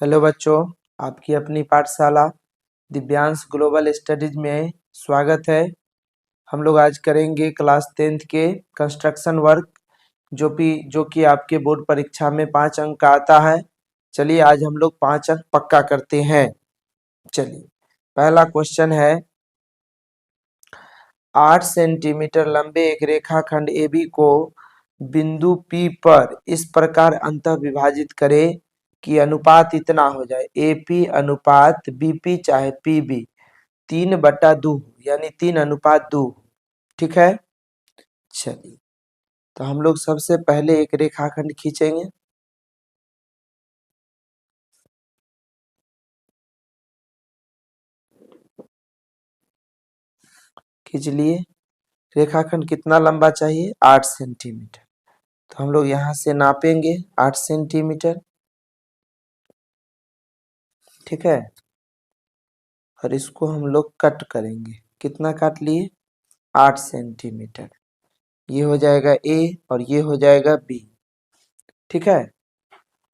Hello बच्चों, आपकी अपनी पाठशाला दिव्यांश ग्लोबल स्टडीज में स्वागत है। हम लोग आज करेंगे क्लास 10th के कंस्ट्रक्शन वर्क जो कि आपके बोर्ड परीक्षा में 5 अंक का आता है। चलिए आज हम लोग 5 अंक पक्का करते हैं। चलिए पहला क्वेश्चन है, 8 सेंटीमीटर लंबे एक रेखाखंड AB को बिंदु P पर इस प्रकार अंतः विभाजित करें कि अनुपात इतना हो जाए, AP अनुपात BP चाहे PB 3/2 यानी 3:2। ठीक है। चलिए तो हम लोग सबसे पहले एक रेखाखंड खींचेंगे। खींच लिए। रेखाखंड कितना लंबा चाहिए? 8 सेंटीमीटर। तो हम लोग यहाँ से नापेंगे 8 सेंटीमीटर। ठीक है। और इसको हम लोग कट करेंगे। कितना काट लिए? 8 सेंटीमीटर। ये हो जाएगा A और ये हो जाएगा B। ठीक है।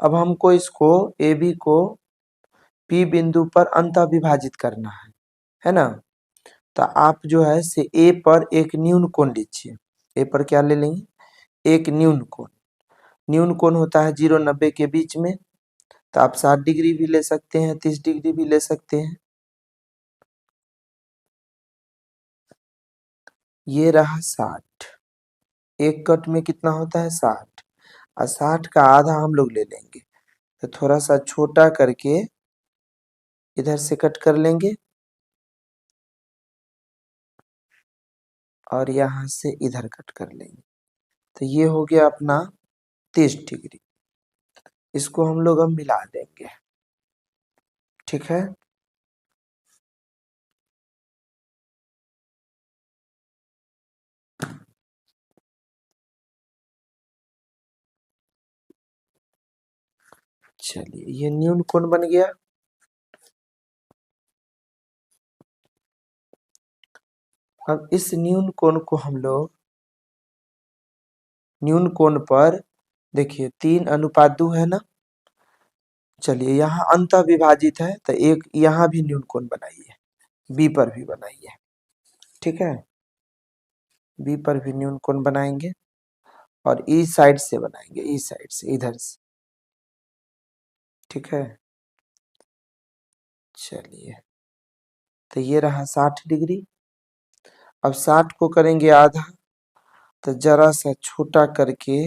अब हमको इसको AB को P बिंदु पर अंतः विभाजित करना है ना। तो आप जो है से A पर एक न्यून कोण लीजिए। A पर क्या ले लेंगे? एक न्यून कोण। न्यून कोण होता है 0-90 के बीच में। तो आप 60 डिग्री भी ले सकते हैं, 30 डिग्री भी ले सकते हैं। ये रहा 60। एक कट में कितना होता है? 60। और 60 का आधा हम लोग ले लेंगे। तो थोड़ा सा छोटा करके इधर से कट कर लेंगे और यहाँ से इधर कट कर लेंगे। तो ये हो गया अपना 30 डिग्री। इसको हम लोग अब मिला देंगे। ठीक है। चलिए ये न्यून कोण बन गया। अब इस न्यून कोण को हम लोग न्यून कोण पर देखिए 3:2 है ना। चलिए यहाँ अंतः विभाजित है तो एक यहाँ भी न्यून कोण बनाइए, बी पर भी बनाइए। ठीक है। बी पर भी न्यून कोण बनाएंगे और इस साइड से बनाएंगे, इस साइड से, इधर से। ठीक है। चलिए तो ये रहा 60 डिग्री। अब 60 को करेंगे आधा। तो जरा सा छोटा करके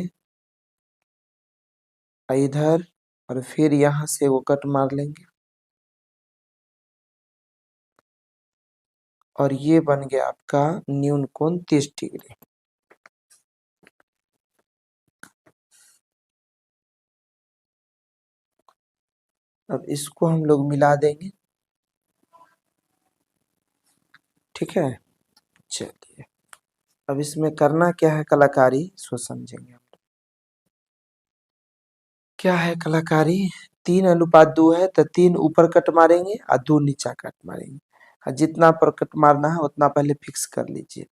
इधर और फिर यहाँ से वो कट मार लेंगे और ये बन गया आपका न्यून कोण 30 डिग्री। अब इसको हम लोग मिला देंगे। ठीक है। चलिए अब इसमें करना क्या है कलाकारी, सो समझेंगे हम लोग। क्या है कलाकारी? 3:2 है तो 3 ऊपर कट मारेंगे और 2 नीचा कट मारेंगे। और जितना पर कट मारना है उतना पहले फिक्स कर लीजिए।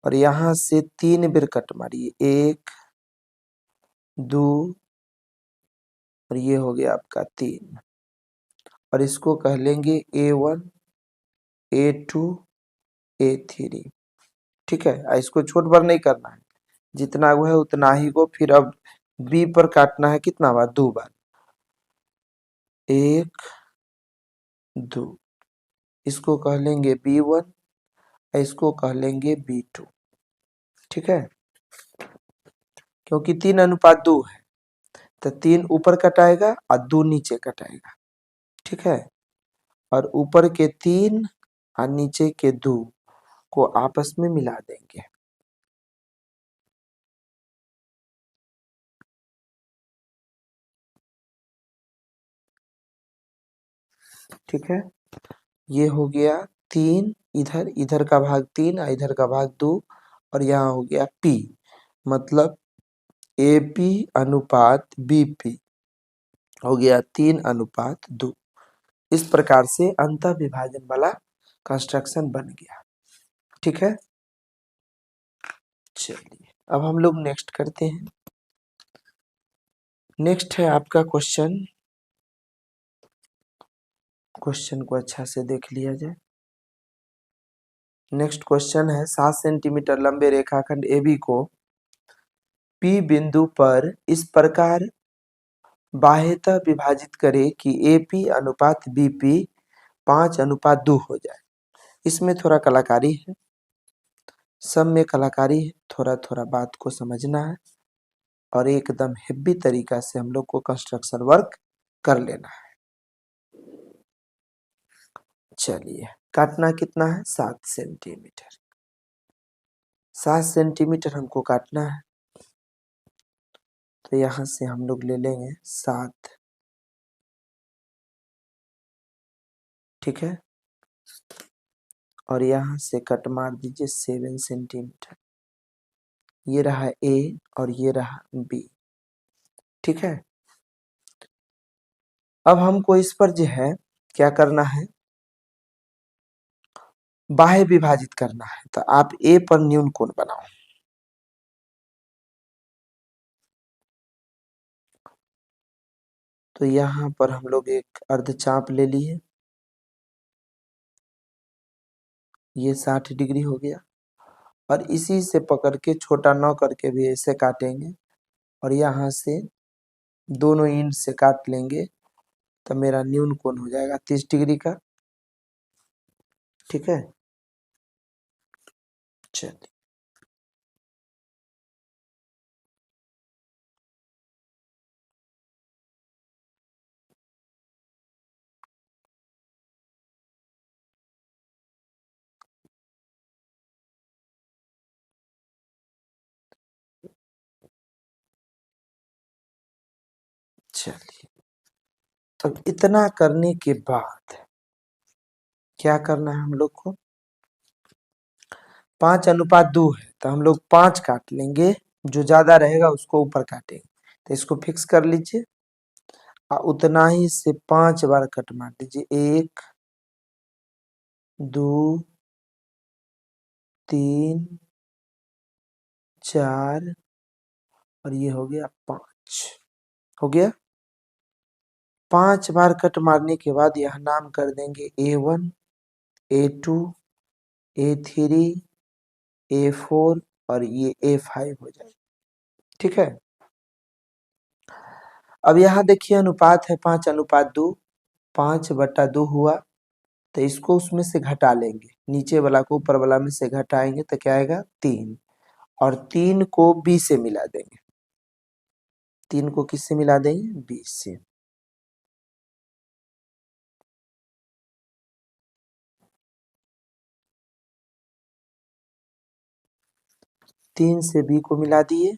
और यहाँ से 3 बेर कट मारिए, 1 2 और ये हो गया आपका 3। और इसको कह लेंगे A1 A2 A3। ठीक है। इसको छोट बार नहीं करना है, जितना वो है उतना ही को। फिर अब B पर काटना है कितना बार? 2 बार, 1 2। इसको कह लेंगे B1, इसको कह लेंगे B2। ठीक है। क्योंकि 3:2 है तो 3 ऊपर कटाएगा और 2 नीचे कटाएगा। ठीक है। और ऊपर के 3 और नीचे के 2 को आपस में मिला देंगे। ठीक है। ये हो गया 3, इधर इधर का भाग 3 और इधर का भाग 2 और यहाँ हो गया P, मतलब AP अनुपात BP हो गया 3:2। इस प्रकार से अंतः विभाजन वाला कंस्ट्रक्शन बन गया। ठीक है। चलिए अब हम लोग नेक्स्ट करते हैं। नेक्स्ट है आपका क्वेश्चन क्वेश्चन को अच्छा से देख लिया जाए। नेक्स्ट क्वेश्चन है 7 सेंटीमीटर लंबे रेखाखंड AB को P बिंदु पर इस प्रकार बाह्यतः विभाजित करे कि AP अनुपात BP 5:2 हो जाए। इसमें थोड़ा कलाकारी है, सब में कलाकारी है, थोड़ा थोड़ा बात को समझना है और एकदम हेवी तरीका से हम लोग को कंस्ट्रक्शन वर्क कर लेना है। चलिए, काटना कितना है? 7 सेंटीमीटर। 7 सेंटीमीटर हमको काटना है, तो यहां से हम लोग ले लेंगे 7, ठीक है, और यहां से कट मार दीजिए 7 सेंटीमीटर। ये रहा A और ये रहा B, ठीक है। अब हमको इस पर जो है क्या करना है, बाह्य विभाजित करना है। तो आप A पर न्यून कोण बनाओ। तो यहाँ पर हम लोग एक अर्धचाप ले लिए, ये 60 डिग्री हो गया, और इसी से पकड़ के छोटा 9 करके भी ऐसे काटेंगे और यहाँ से दोनों इंड से काट लेंगे, तो मेरा न्यून कोण हो जाएगा 30 डिग्री का, ठीक है। चलिए, चलिए, तो इतना करने के बाद क्या करना है हम लोग को? 5:2 है, तो हम लोग 5 काट लेंगे, जो ज्यादा रहेगा उसको ऊपर काटेंगे। तो इसको फिक्स कर लीजिए और उतना ही से 5 बार कट मार दीजिए। 1, 2, 3, 4 और ये हो गया 5, हो गया। 5 बार कट मारने के बाद यह नाम कर देंगे A1, A2, A3, A4 और ये A5 हो जाएगा, ठीक है। अब यहाँ देखिए अनुपात है 5:2, 5/2 हुआ, तो इसको उसमें से घटा लेंगे, नीचे वाला को ऊपर वाला में से घटाएंगे तो क्या आएगा? 3, और 3 को B से मिला देंगे। 3 को किससे मिला देंगे? B से। तीन से B को मिला दिए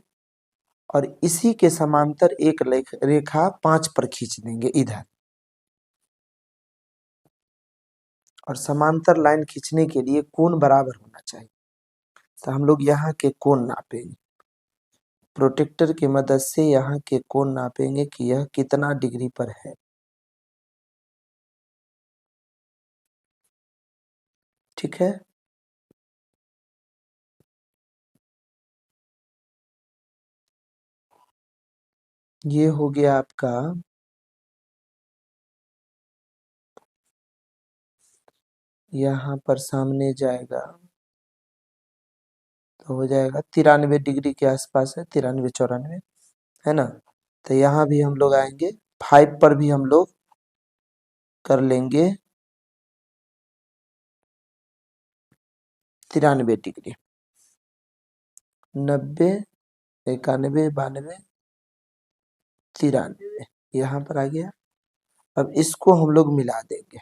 और इसी के समांतर एक रेखा 5 पर खींच देंगे इधर, और समांतर लाइन खींचने के लिए कोण बराबर होना चाहिए। तो हम लोग यहाँ के कोण नापेंगे, प्रोटेक्टर की मदद से यहाँ के कोण नापेंगे कि यह कितना डिग्री पर है, ठीक है। ये हो गया आपका यहाँ पर सामने जाएगा तो हो जाएगा 93 डिग्री के आसपास है, 93-94, है ना। तो यहाँ भी हम लोग आएंगे, 5 पर भी हम लोग कर लेंगे 93 डिग्री, 90, 91, 92, 93 यहाँ पर आ गया। अब इसको हम लोग मिला देंगे,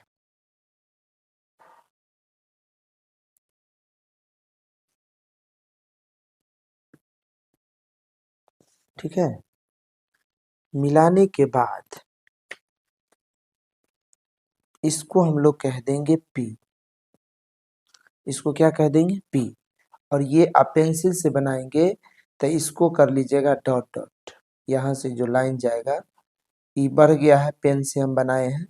ठीक है। मिलाने के बाद इसको हम लोग कह देंगे P, इसको क्या कह देंगे? P। और ये आप पेंसिल से बनाएंगे तो इसको कर लीजिएगा डॉट डॉट, यहाँ से जो लाइन जाएगा, ई बढ़ गया है, पेन से हम बनाए हैं,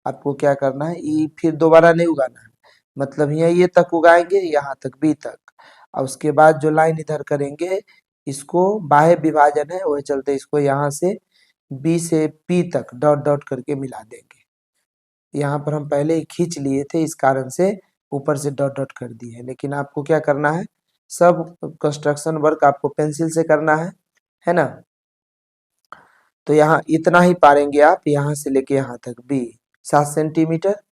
आपको क्या करना है, ई फिर दोबारा नहीं उगाना है, मतलब यहाँ ये तक उगाएंगे, यहाँ तक B तक, और उसके बाद जो लाइन इधर करेंगे इसको बाह्य विभाजन है, वह चलते इसको यहाँ से B से P तक डॉट डॉट करके मिला देंगे। यहाँ पर हम पहले ही खींच लिए थे, इस कारण से ऊपर से डॉट डॉट कर दिए, लेकिन आपको क्या करना है, सब कंस्ट्रक्शन वर्क आपको पेंसिल से करना है ना। तो यहाँ इतना ही पारेंगे आप, यहाँ से लेके यहाँ तक बी 7 सेंटीमीटर।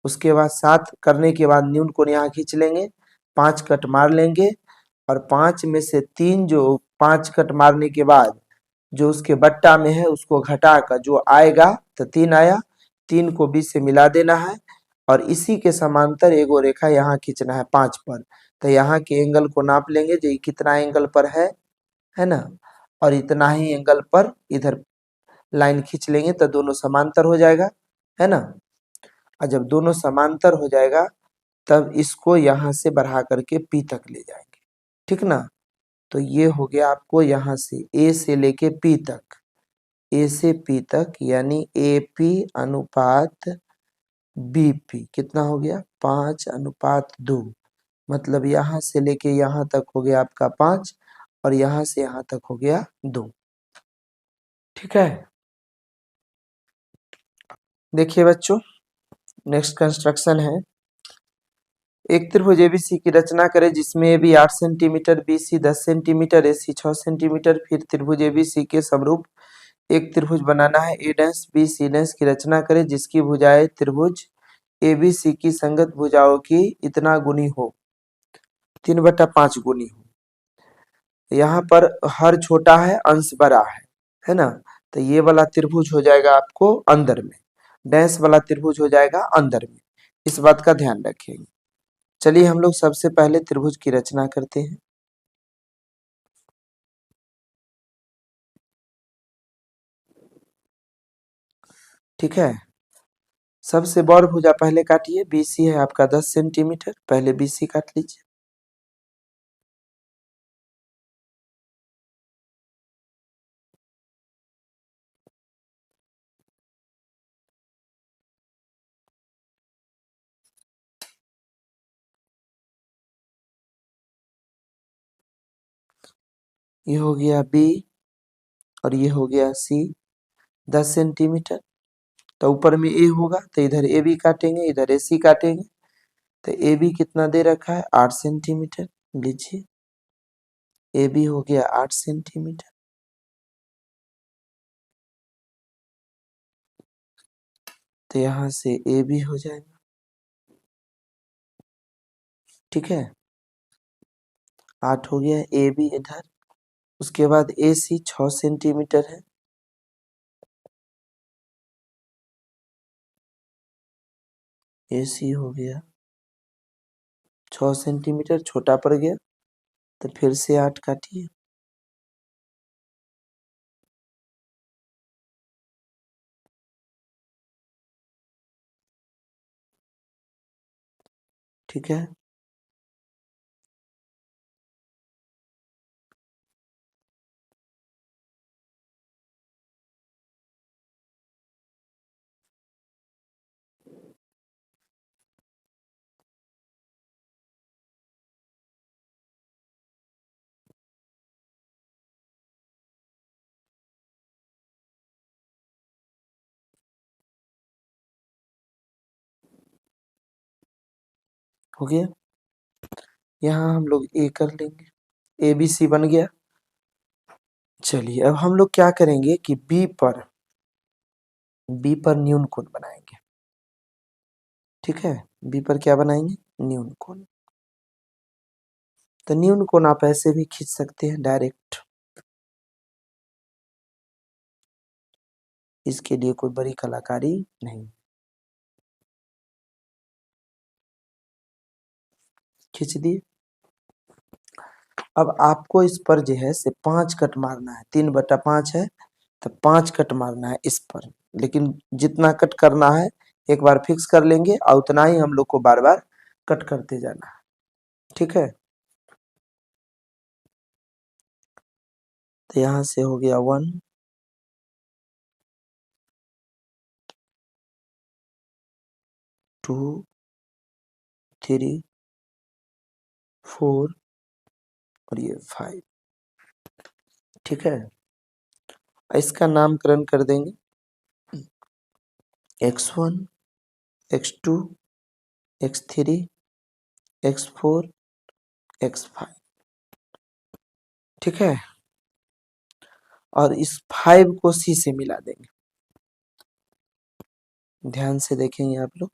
उसके बाद 7 करने के बाद न्यून कोण यहाँ खींच लेंगे, 5 कट मार लेंगे, और 5 में से 3 जो 5 कट मारने के बाद जो उसके बट्टा में है उसको घटाकर जो आएगा, तो 3 आया, 3 को 20 से मिला देना है, और इसी के समांतर एगो रेखा यहाँ खींचना है 5 पर। तो यहाँ के एंगल को नाप लेंगे, जो ये कितना एंगल पर है ना, और इतना ही एंगल पर इधर लाइन खींच लेंगे तो दोनों समांतर हो जाएगा, है ना। और जब दोनों समांतर हो जाएगा तब इसको यहाँ से बढ़ा करके पी तक ले जाएंगे, ठीक ना। तो ये हो गया आपको यहाँ से ए से लेके पी तक, ए से पी तक, यानी ए पी अनुपात बी पी कितना हो गया 5:2। मतलब यहाँ से लेके यहाँ तक हो गया आपका 5, और यहाँ से यहाँ तक हो गया 2, ठीक है। देखिए बच्चों, नेक्स्ट कंस्ट्रक्शन है, एक त्रिभुज एबीसी की रचना करें जिसमें A B 8 centimetre, B C 10 centimetre, A C 6 centimetre. फिर त्रिभुज एबीसी के समरूप एक त्रिभुज बनाना है, A dash B C dash की रचना करें जिसकी भुजाएं त्रिभुज एबीसी की संगत भुजाओं की इतना गुनी हो, 3/5 गुनी हो। यहाँ पर हर छोटा है, अंश बड़ा है ना। तो ये वाला त्रिभुज हो जाएगा आपको अंदर में, डैश वाला त्रिभुज हो जाएगा अंदर में, इस बात का ध्यान रखेंगे। चलिए हम लोग सबसे पहले त्रिभुज की रचना करते हैं। ठीक है, सबसे बड़ भुजा पहले काटिए, बीसी है आपका 10 सेंटीमीटर, पहले बीसी काट लीजिए। ये हो गया बी और ये हो गया सी 10 सेंटीमीटर। तो ऊपर में ए होगा तो इधर ए बी काटेंगे, इधर ए सी काटेंगे। तो ए बी कितना दे रखा है 8 सेंटीमीटर, लीजिए ए बी हो गया 8 सेंटीमीटर। तो यहाँ से ए बी हो जाएगा, ठीक है, 8 हो गया ए बी इधर। उसके बाद ए सी 6 सेंटीमीटर है, ए सी हो गया 6 सेंटीमीटर, छोटा पड़ गया तो फिर से 8 काटिए। ठीक है, हो गया। यहाँ हम लोग ए कर लेंगे, ए बी सी बन गया। चलिए अब हम लोग क्या करेंगे कि बी पर न्यून कोण बनाएंगे, ठीक है। बी पर क्या बनाएंगे, न्यून कोण। तो न्यून कोण आप ऐसे भी खींच सकते हैं डायरेक्ट, इसके लिए कोई बड़ी कलाकारी नहीं, खींच दिए। अब आपको इस पर जो है से 5 कट मारना है, 3/5 है तो 5 कट मारना है इस पर, लेकिन जितना कट करना है एक बार फिक्स कर लेंगे और उतना ही हम लोग को बार बार कट करते जाना है, ठीक है। तो यहाँ से हो गया 1, 2, 3, 4 और ये 5, ठीक है। इसका नामकरण कर देंगे x1, x2, x3, x4, x5। ठीक है, और इस 5 को c से मिला देंगे। ध्यान से देखेंगे आप लोग,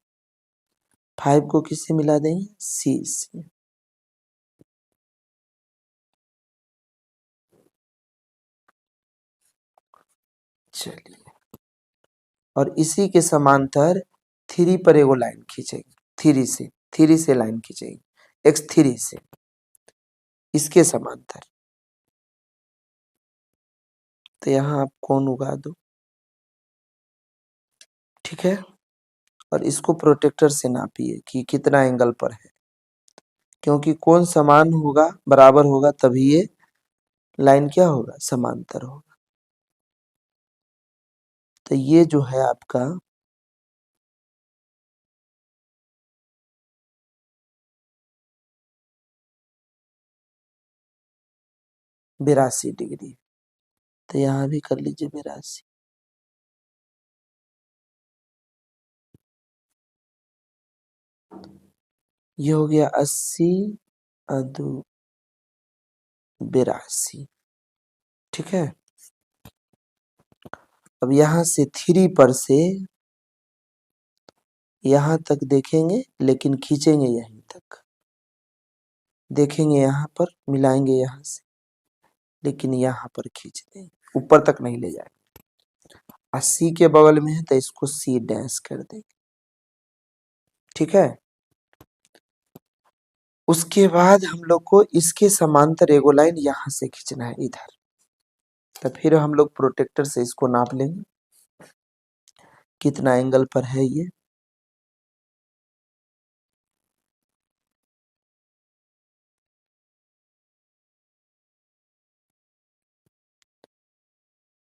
5 को किससे मिला देंगे? c से। चलिए, और इसी के समांतर 3 पर एगो लाइन खींचेंगे, 3 से लाइन खींचेंगे, x3 से, इसके समांतर। तो यहाँ आप कोण उगा दो। ठीक है, और इसको प्रोटेक्टर से नापिए कि कितना एंगल पर है, क्योंकि कोण समान होगा, बराबर होगा, तभी ये लाइन क्या होगा? समांतर होगा। तो ये जो है आपका 82 डिग्री। तो यहाँ भी कर लीजिए 82। ये हो गया 80 अदु 82। ठीक है, अब यहाँ से 3 पर से यहाँ तक देखेंगे, लेकिन खींचेंगे यहीं तक। देखेंगे यहाँ पर, मिलाएंगे यहाँ से, लेकिन यहाँ पर खींच देंगे, ऊपर तक नहीं ले जाएंगे। सी के बगल में है तो इसको सी डैश कर देंगे। ठीक है, उसके बाद हम लोग को इसके समांतर एगो लाइन यहाँ से खींचना है इधर। तो फिर हम लोग प्रोटेक्टर से इसको नाप लेंगे कितना एंगल पर है ये।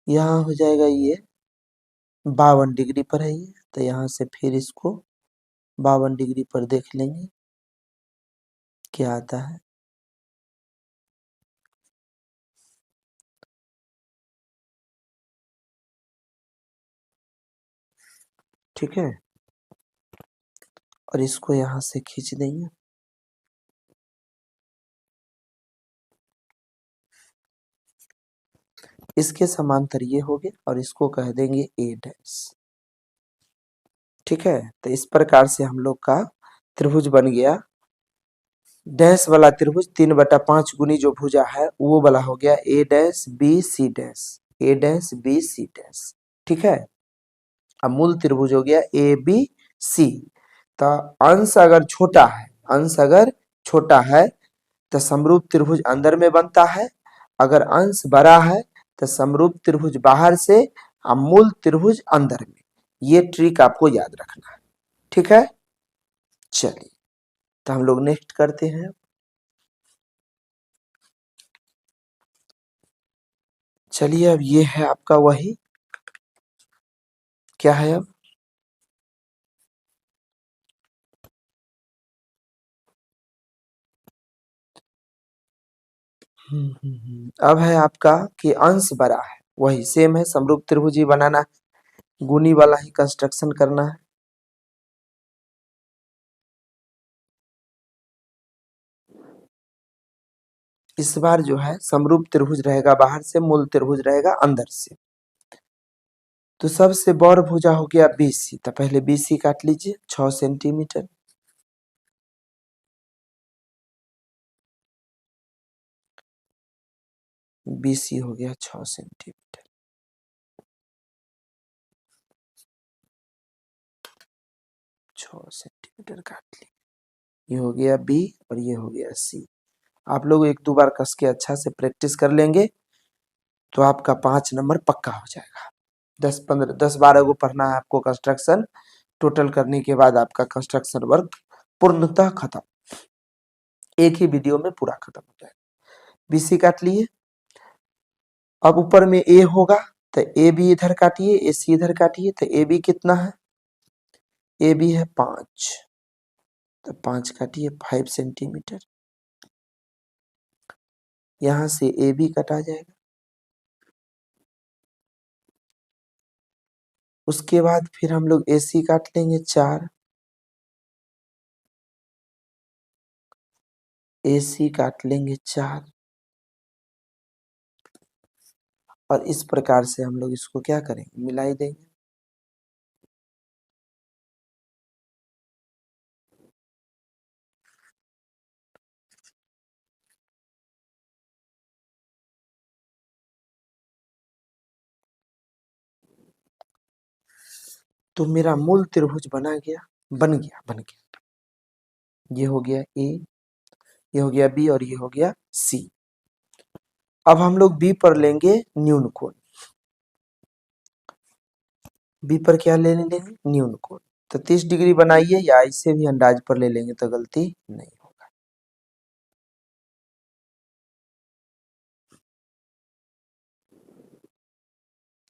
यहाँ हो जाएगा ये 52 डिग्री पर है ये। तो यहाँ से फिर इसको 52 डिग्री पर देख लेंगे क्या आता है। ठीक है, और इसको यहाँ से खींच देंगे। इसके समांतर ये हो गया और इसको कह देंगे ए डैश। ठीक है, तो इस प्रकार से हम लोग का त्रिभुज बन गया। डैश वाला त्रिभुज 3/5 गुनी जो भुजा है वो वाला हो गया ए डैश बी सी डैश, ए डैश बी सी डैश। ठीक है, अब मूल त्रिभुज हो गया ए बी सी। तो अंश अगर छोटा है, अंश अगर छोटा है तो समरूप त्रिभुज अंदर में बनता है, अगर अंश बड़ा है तो समरूप त्रिभुज बाहर से और मूल त्रिभुज अंदर में। ये ट्रिक आपको याद रखना है। ठीक है, चलिए तो हम लोग नेक्स्ट करते हैं। चलिए, अब ये है आपका वही, क्या है अब? अब है आपका कि अंश बड़ा है, वही सेम है, समरूप त्रिभुज ही बनाना है, गुनी वाला ही कंस्ट्रक्शन करना है। इस बार जो है समरूप त्रिभुज रहेगा बाहर से, मूल त्रिभुज रहेगा अंदर से। तो सबसे बड़ भुजा हो गया बीसी। तो पहले बीसी काट लीजिए 6 सेंटीमीटर। बीसी हो गया 6 सेंटीमीटर। 6 सेंटीमीटर काट ली। ये हो गया बी और ये हो गया सी। आप लोग एक दो बार कस के अच्छा से प्रैक्टिस कर लेंगे तो आपका 5 नंबर पक्का हो जाएगा। 10-12 को पढ़ना है आपको कंस्ट्रक्शन। टोटल करने के बाद आपका कंस्ट्रक्शन वर्क पूर्णतः खत्म, एक ही वीडियो में पूरा खत्म हो जाएगा। बीसी काट लिए। अब ऊपर में ए होगा तो ए बी इधर काटिए, ए सी इधर काटिए। तो ए बी कितना है? ए बी है 5। तो 5 काटिए 5 सेंटीमीटर। यहां से ए बी कटा जाएगा। उसके बाद फिर हम लोग ए सी काट लेंगे 4। AC काट लेंगे 4 और इस प्रकार से हम लोग इसको क्या करेंगे, मिलाई देंगे। तो मेरा मूल त्रिभुज बन गया। ये हो गया A, ये हो गया B और ये हो गया C। अब हम लोग B पर लेंगे न्यून कोण। B पर क्या लेंगे, न्यून कोण। तो 30 डिग्री बनाइए, या इसे भी अंदाज पर ले लेंगे तो गलती नहीं होगा।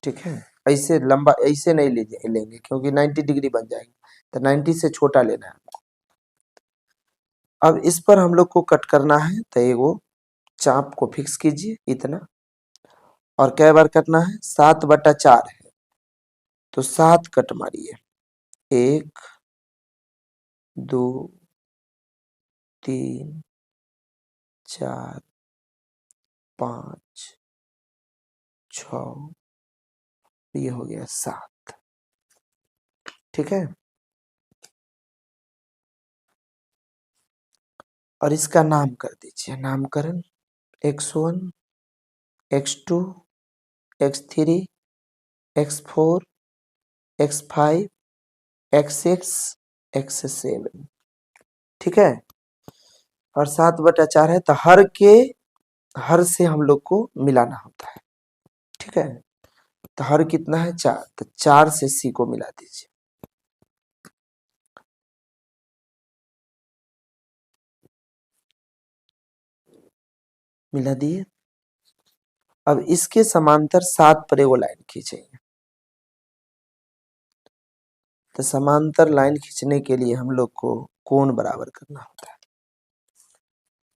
ठीक है, ऐसे लंबा ऐसे नहीं लेंगे क्योंकि 90 डिग्री बन जाएंगे, तो 90 से छोटा लेना है हमको। अब इस पर हम लोग को कट करना है, तो एगो चाप को फिक्स कीजिए इतना, और कै बार कटना है, 7/4 है तो 7 कट मारिए, 1 2 3 4 5 6, ये हो गया 7। ठीक है, और इसका नाम कर दीजिए, नामकरण x1 x2 x3 x4 x5 x6 x7। ठीक है, और 7/4 है तो हर से हम लोग को मिलाना होता है। ठीक है, तो हर कितना है, 4, तो 4 से C को मिला दीजिए। मिला दिए। अब इसके समांतर 7 पर एगो लाइन खींचेंगे। तो समांतर लाइन खींचने के लिए हम लोग को कोण बराबर करना होता है।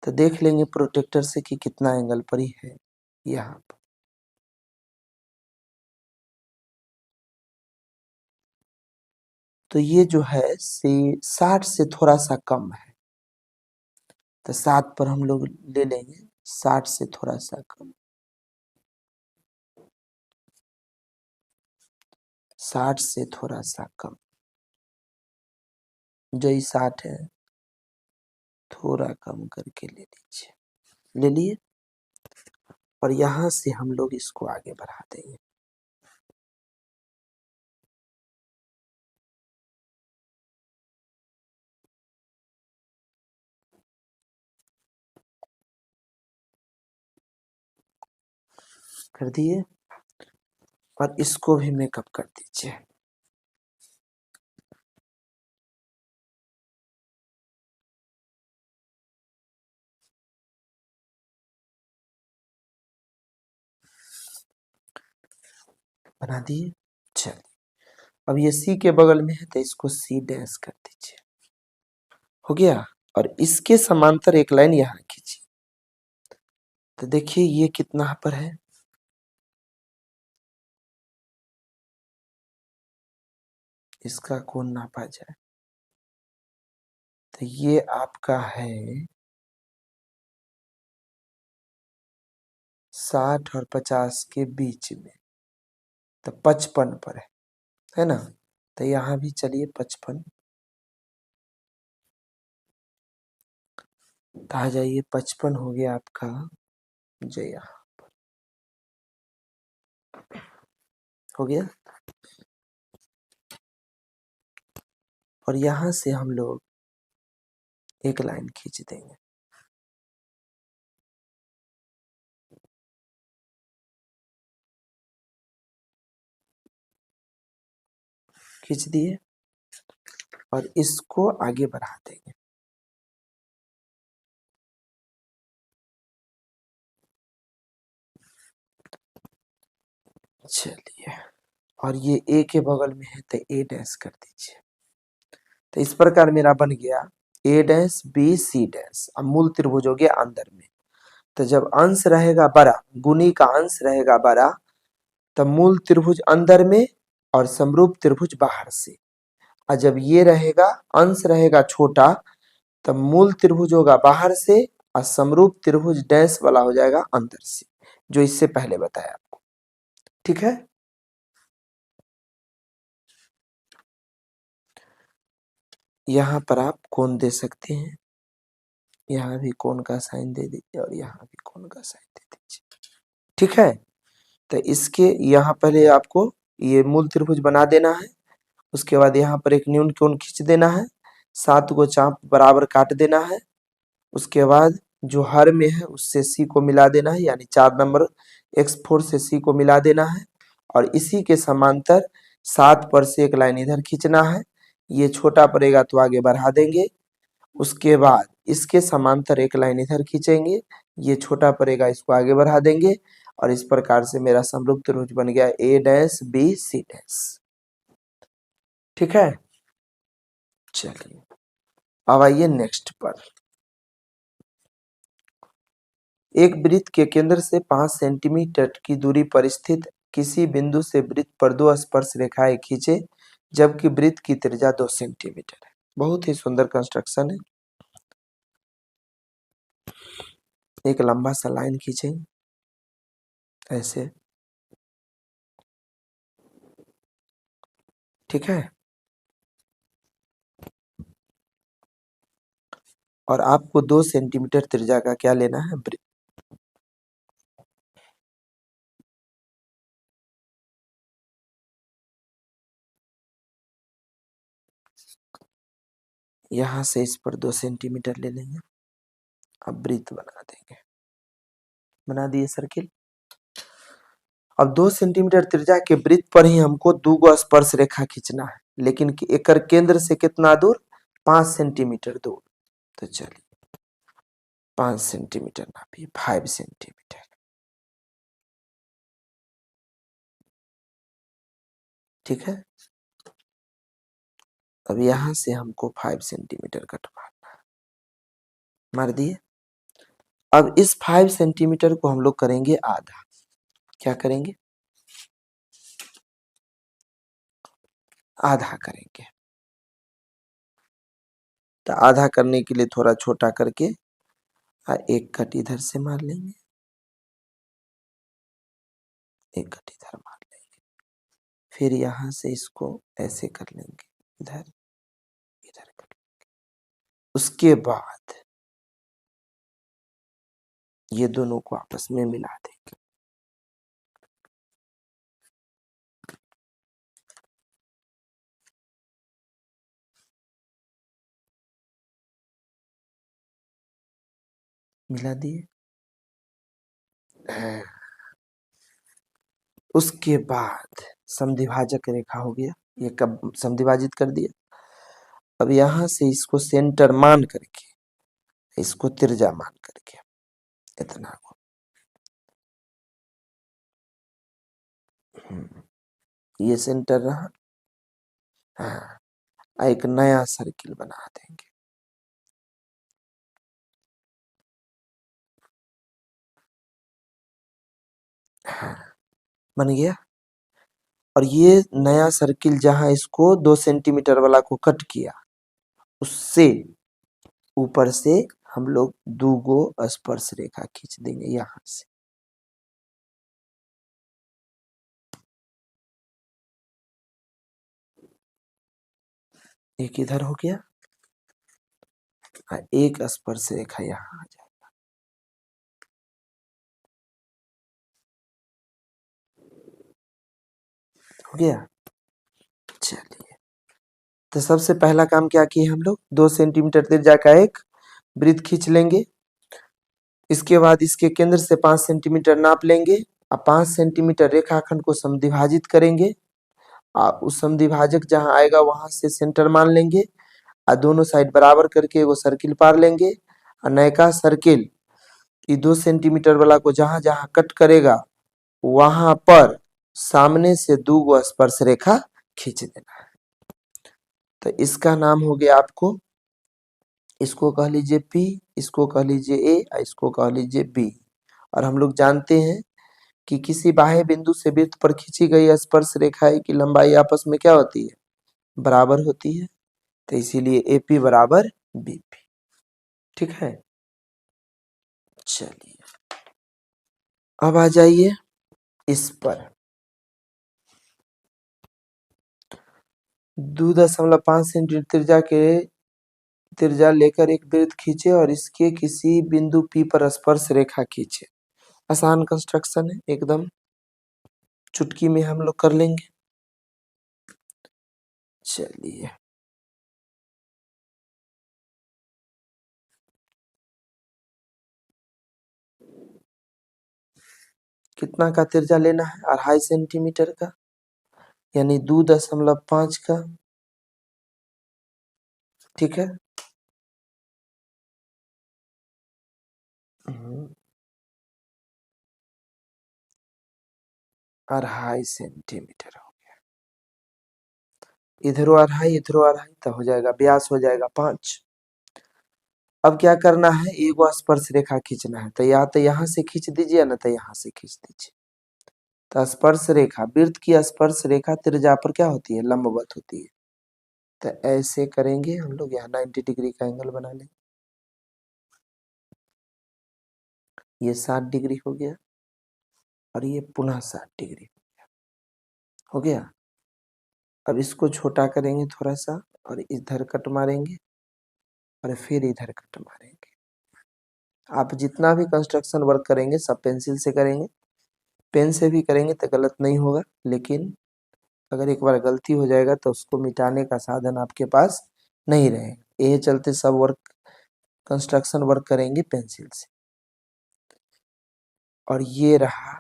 तो देख लेंगे प्रोटेक्टर से कि कितना एंगल पर ही है। यहाँ पर तो ये जो है से 60 से थोड़ा सा कम है, तो 7 पर हम लोग ले लेंगे 60 से थोड़ा सा कम, 60 से थोड़ा सा कम, जो ये 60 है थोड़ा कम करके ले लीजिए, ले लिए। और यहां से हम लोग इसको आगे बढ़ा देंगे। कर दिए, और इसको भी मेकअप कर दीजिए। बना दिए। चलिए, अब ये C के बगल में है तो इसको C डैश कर दीजिए। हो गया, और इसके समांतर एक लाइन यहाँ खींचिए। तो देखिए ये कितना पर है, इसका कोण नापा जाए तो ये आपका है 60 और 50 के बीच में, तो 55 पर है ना। तो यहाँ भी चलिए 55, तो आ जाइए 55 हो गया आपका, जो यहाँ हो गया। और यहाँ से हम लोग एक लाइन खींच देंगे। खींच दिए, और इसको आगे बढ़ा देंगे। चलिए, और ये A के बगल में है तो A डैश कर दीजिए। तो इस प्रकार मेरा बन गया A dash B C dash. अब मूल त्रिभुज हो गया अंदर में। तो जब अंश रहेगा बड़ा, गुनी का अंश रहेगा बड़ा, तब मूल त्रिभुज अंदर में और समरूप त्रिभुज बाहर से। और जब ये रहेगा, अंश रहेगा छोटा, तब मूल त्रिभुज होगा बाहर से और समरूप त्रिभुज डैश वाला हो जाएगा अंदर से, जो इससे पहले बताया आपको। ठीक है, यहाँ पर आप कोण दे सकते हैं, यहाँ भी कोण का साइन दे दीजिए और यहाँ भी कोण का साइन दे दीजिए। ठीक है, तो इसके यहाँ पहले आपको ये मूल त्रिभुज बना देना है, उसके बाद यहाँ पर एक न्यून कोण खींच देना है, 7 को चाप बराबर काट देना है, उसके बाद जो हर में है उससे सी को मिला देना है, यानी 4 नंबर x4 से सी को मिला देना है, और इसी के समांतर 7 पर से एक लाइन इधर खींचना है, ये छोटा पड़ेगा तो आगे बढ़ा देंगे, उसके बाद इसके समांतर एक लाइन इधर खींचेंगे, ये छोटा पड़ेगा इसको आगे बढ़ा देंगे, और इस प्रकार से मेरा समरूप त्रिभुज बन गया ए डैश बी सी डैश। ठीक है, चलिए अब आइए नेक्स्ट पर। एक वृत्त के केंद्र से 5 सेंटीमीटर की दूरी पर स्थित किसी बिंदु से वृत्त पर 2 स्पर्श रेखाएं खींचे, जबकि वृत्त की त्रिज्या 2 सेंटीमीटर है। बहुत ही सुंदर कंस्ट्रक्शन है। एक लंबा सा लाइन खींचेंगे ऐसे, ठीक है, और आपको 2 सेंटीमीटर त्रिज्या का क्या लेना है, वृत्त। यहां से इस पर 2 सेंटीमीटर ले लेंगे, अब वृत्त बना देंगे, बना दिए सर्किल। अब 2 सेंटीमीटर त्रिज्या के वृत्त पर ही हमको 2 गो स्पर्श रेखा खींचना है, लेकिन एकर केंद्र से कितना दूर, 5 सेंटीमीटर दूर। तो चलिए 5 सेंटीमीटर नापिए, 5 सेंटीमीटर। ठीक है, अब यहां से हमको 5 सेंटीमीटर कट मारना है, मार दिए। अब इस 5 सेंटीमीटर को हम लोग करेंगे आधा। क्या करेंगे, आधा करेंगे। तो आधा करने के लिए थोड़ा छोटा करके एक कट इधर से मार लेंगे, एक कट इधर मार लेंगे, फिर यहां से इसको ऐसे कर लेंगे, इधर इधर कर लेंगे। उसके बाद ये दोनों को आपस में मिला देंगे। मिला दिए। उसके बाद समद्विभाजक रेखा हो गया, ये कब समद्विभाजित कर दिया। अब यहां से इसको सेंटर मान करके, इसको त्रिज्या मान करके, इतना को ये सेंटर रहा। हाँ, एक नया सर्किल बना देंगे। हाँ, बन गया। और ये नया सर्किल जहां इसको 2 सेंटीमीटर वाला को कट किया, उससे ऊपर से हम लोग 2 गो स्पर्श रेखा खींच देंगे यहां से। एक इधर हो गया, एक स्पर्श रेखा यहाँ आ जाएगा। हो गया, चलिए। तो सबसे पहला काम क्या किए हम लोग, 2 सेंटीमीटर त्रिज्या का एक वृत्त खींच लेंगे। इसके बाद इसके केंद्र से 5 सेंटीमीटर नाप लेंगे, और 5 सेंटीमीटर रेखाखंड को समद्विभाजित करेंगे, उस समद्विभाजक जहां आएगा वहां से सेंटर मान लेंगे, और दोनों साइड बराबर करके वो सर्किल पार लेंगे। और नयका सर्किल 2 सेंटीमीटर वाला को जहां जहां कट करेगा वहां पर सामने से 2 गो स्पर्श रेखा खींच देना है। तो इसका नाम हो गया आपको, इसको कह लीजिए P, इसको कह लीजिए A और इसको कह लीजिए B। और हम लोग जानते हैं कि किसी बाह्य बिंदु से वृत्त पर खींची गई स्पर्श रेखाएं की लंबाई आपस में क्या होती है, बराबर होती है। तो इसीलिए AP बराबर BP। ठीक है, चलिए अब आ जाइए इस पर 2.5 सेंटीमीटर त्रिज्या लेकर एक वृत्त खींचे और इसके किसी बिंदु P पर स्पर्श रेखा खींचे। आसान कंस्ट्रक्शन है एकदम, चुटकी में हम लोग कर लेंगे। चलिए कितना का त्रिज्या लेना है? 2.5 सेंटीमीटर का, यानी 2.5 का। ठीक है, 2.5 सेंटीमीटर हो गया। इधरो 2.5 इधरो 2.5 तो हो जाएगा, व्यास हो जाएगा 5। अब क्या करना है, एगो स्पर्श रेखा खींचना है, तो या तो यहाँ से खींच दीजिए ना तो यहाँ से खींच दीजिए। तो स्पर्श रेखा, वृत्त की स्पर्श रेखा त्रिज्या पर क्या होती है? लंबवत होती है। तो ऐसे करेंगे हम लोग, यहाँ 90 डिग्री का एंगल बना लेंगे। ये 60 डिग्री हो गया और ये पुनः 60 डिग्री हो गया। अब इसको छोटा करेंगे थोड़ा सा और इधर कट मारेंगे और फिर इधर कट मारेंगे। आप जितना भी कंस्ट्रक्शन वर्क करेंगे सब पेंसिल से करेंगे, पेन से भी करेंगे तो गलत नहीं होगा, लेकिन अगर एक बार गलती हो जाएगा तो उसको मिटाने का साधन आपके पास नहीं रहेगा। ये चलते सब वर्क कंस्ट्रक्शन वर्क करेंगे पेंसिल से। और ये रहा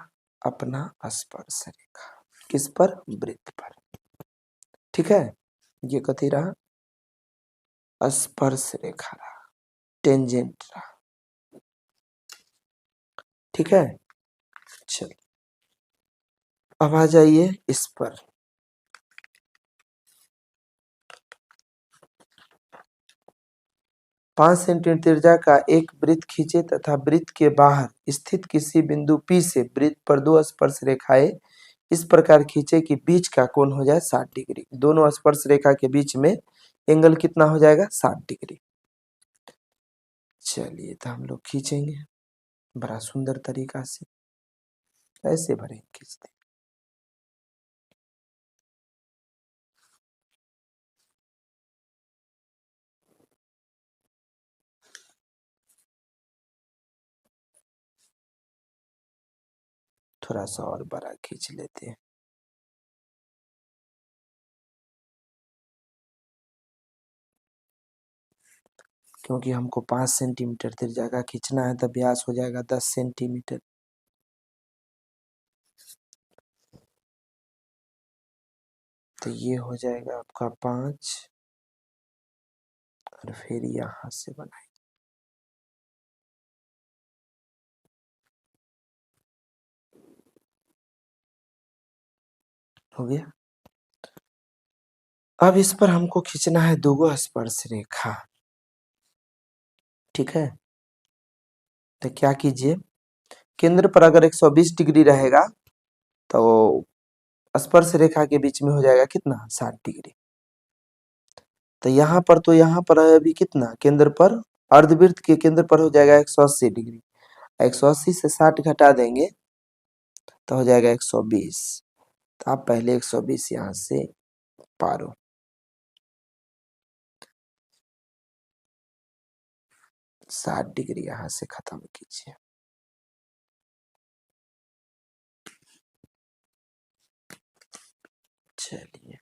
अपना स्पर्श रेखा, किस पर? वृत्त पर। ठीक है, ये कथी रहा? स्पर्श रेखा रहा, टेंजेंट रहा। ठीक है, चलिए अब आ जाइए इस पर। 5 सेंटीमीटर त्रिज्या का एक वृत्त खींचे तथा वृत्त के बाहर स्थित किसी बिंदु P से वृत्त पर 2 स्पर्श रेखाएं इस प्रकार खींचे कि बीच का कोण हो जाए 60 डिग्री। दोनों स्पर्श रेखा के बीच में एंगल कितना हो जाएगा? 60 डिग्री। चलिए तो हम लोग खींचेंगे बड़ा सुंदर तरीका से, ऐसे भरे खींचते। थोड़ा सा और बड़ा खींच लेते हैं। क्योंकि हमको 5 सेंटीमीटर त्रिज्या का खींचना है तो व्यास हो जाएगा 10 सेंटीमीटर। तो ये हो जाएगा आपका 5 और फिर यहाँ से बनाएंगे। हो गया। अब इस पर हमको खींचना है 2 स्पर्श रेखा। ठीक है, तो क्या कीजिए, केंद्र पर अगर 120 डिग्री रहेगा तो स्पर्श रेखा के बीच में हो जाएगा कितना? 60 डिग्री। तो यहाँ पर है अभी कितना? केंद्र पर, अर्धवृत्त के केंद्र पर हो जाएगा 180 डिग्री। 180 से 60 घटा देंगे तो हो जाएगा 120। तो आप पहले 120 यहाँ से पारो, 60 डिग्री यहाँ से खत्म कीजिए। चलिए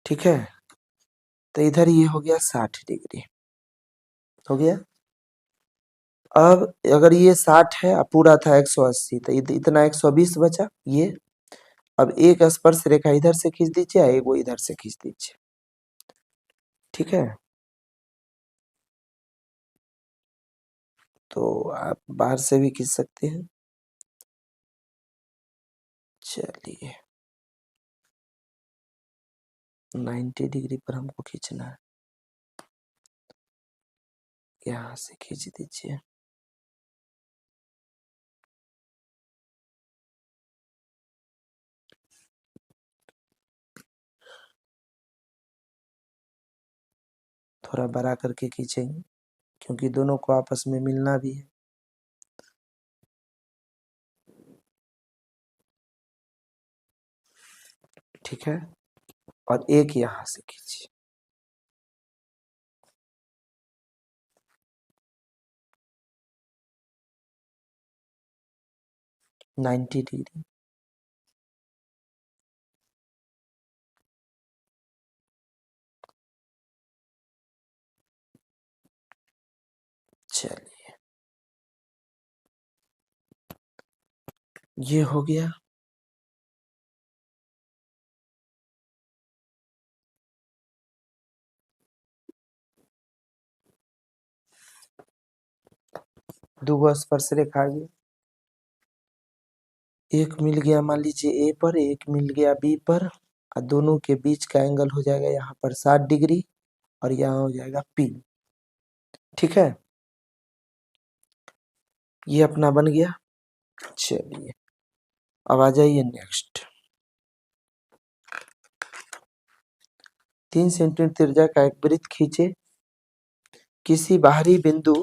ठीक है, तो इधर ये हो गया 60 डिग्री हो गया। अब अगर ये 60 है और पूरा था 180 तो इतना 120 बचा ये। अब एक स्पर्श रेखा इधर से खींच दीजिए, एक वो इधर से खींच दीजिए। ठीक है, तो आप बाहर से भी खींच सकते हैं। चलिए 90 डिग्री पर हमको खींचना है, यहाँ से खींच दीजिए। थोड़ा बड़ा करके खींचेंगे क्योंकि दोनों को आपस में मिलना भी है। ठीक है, और एक यहां से खींचिए। Ninety degree. चलिए, ये हो गया। दो स्पर्श रेखा आ गया। एक मिल गया मान लीजिए ए पर, एक मिल गया बी पर, और दोनों के बीच का एंगल हो जाएगा यहाँ पर 60 डिग्री और यहाँ हो जाएगा पी। ठीक है, ये अपना बन गया। चलिए, अब आ जाइए नेक्स्ट। 3 सेंटीमीटर त्रिज्या का एक वृत्त खींचे। किसी बाहरी बिंदु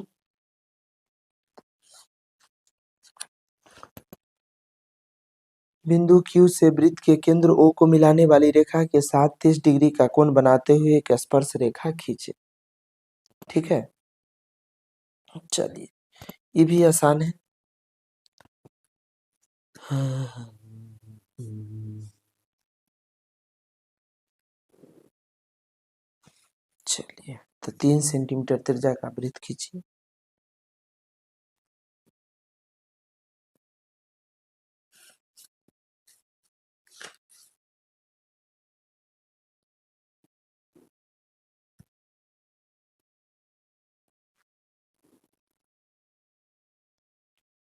Q से वृत्त के केंद्र O को मिलाने वाली रेखा के साथ 30 डिग्री का कोण बनाते हुए एक स्पर्श रेखा खींचे। ठीक है, चलिए, ये भी आसान है। चलिए, तो 3 सेंटीमीटर त्रिज्या का वृत्त खींचिए।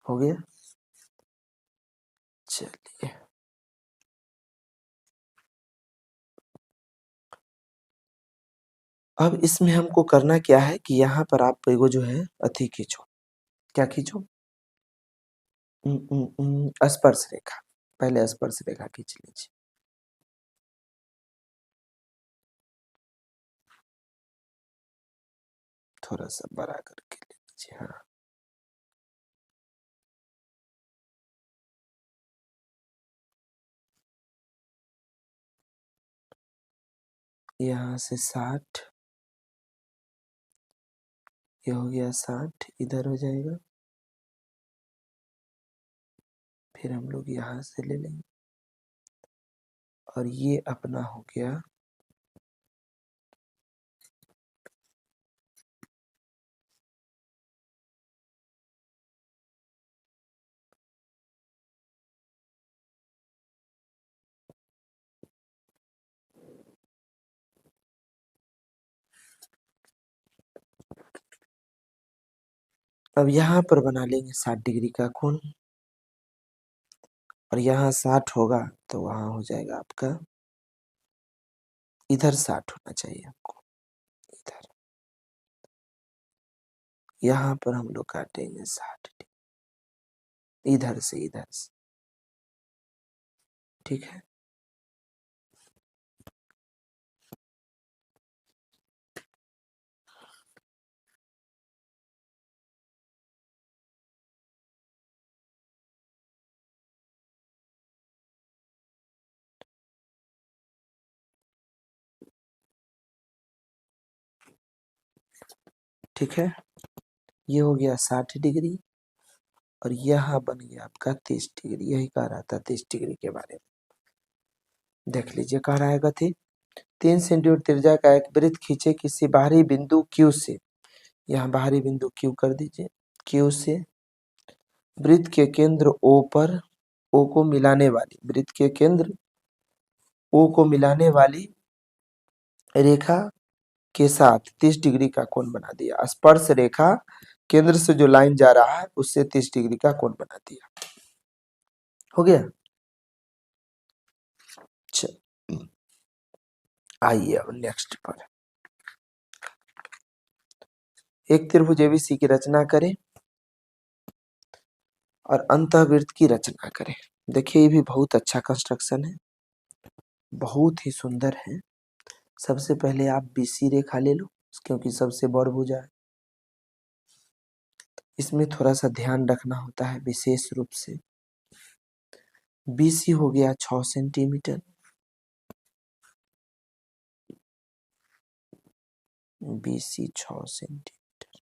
हो गया। चलिए, अब इसमें हमको करना क्या है कि यहाँ पर आप एगो जो है अथी खींचो। क्या खींचो? स्पर्श रेखा। पहले स्पर्श रेखा खींच लीजिए। थोड़ा सा बड़ा करके ले लीजिए। हाँ, यहाँ से 60, ये हो गया 60, इधर हो जाएगा। फिर हम लोग यहाँ से ले लेंगे और ये अपना हो गया। अब यहाँ पर बना लेंगे 60 डिग्री का कोण, और यहाँ 60 होगा तो वहां हो जाएगा आपका, इधर 60 होना चाहिए आपको, इधर। यहाँ पर हम लोग काटेंगे 60 डिग्री, इधर से इधर से। ठीक है, ठीक है, ये हो गया 60 डिग्री और यहाँ बन गया आपका 30 डिग्री। यही कह रहा था 30 डिग्री के बारे में। देख लीजिए, कह रहा है गति 3 सेंटीमीटर त्रिज्या का एक वृत्त खींचे किसी बाहरी बिंदु Q से। यहाँ बाहरी बिंदु Q कर दीजिए। Q से वृत्त के केंद्र O पर, O को मिलाने वाली, वृत्त के केंद्र O को मिलाने वाली रेखा के साथ 30 डिग्री का कोण बना दिया। स्पर्श रेखा केंद्र से जो लाइन जा रहा है उससे 30 डिग्री का कोण बना दिया। हो गया। चल, आइए अब नेक्स्ट पर। एक त्रिभुज एबीसी की रचना करें और अंतःवृत्त की रचना करें। देखिए, ये भी बहुत अच्छा कंस्ट्रक्शन है, बहुत ही सुंदर है। सबसे पहले आप बीसी रेखा ले लो, क्योंकि सबसे बड़ भुजा है। इसमें थोड़ा सा ध्यान रखना होता है विशेष रूप से। BC हो गया 6 सेंटीमीटर, BC 6 सेंटीमीटर।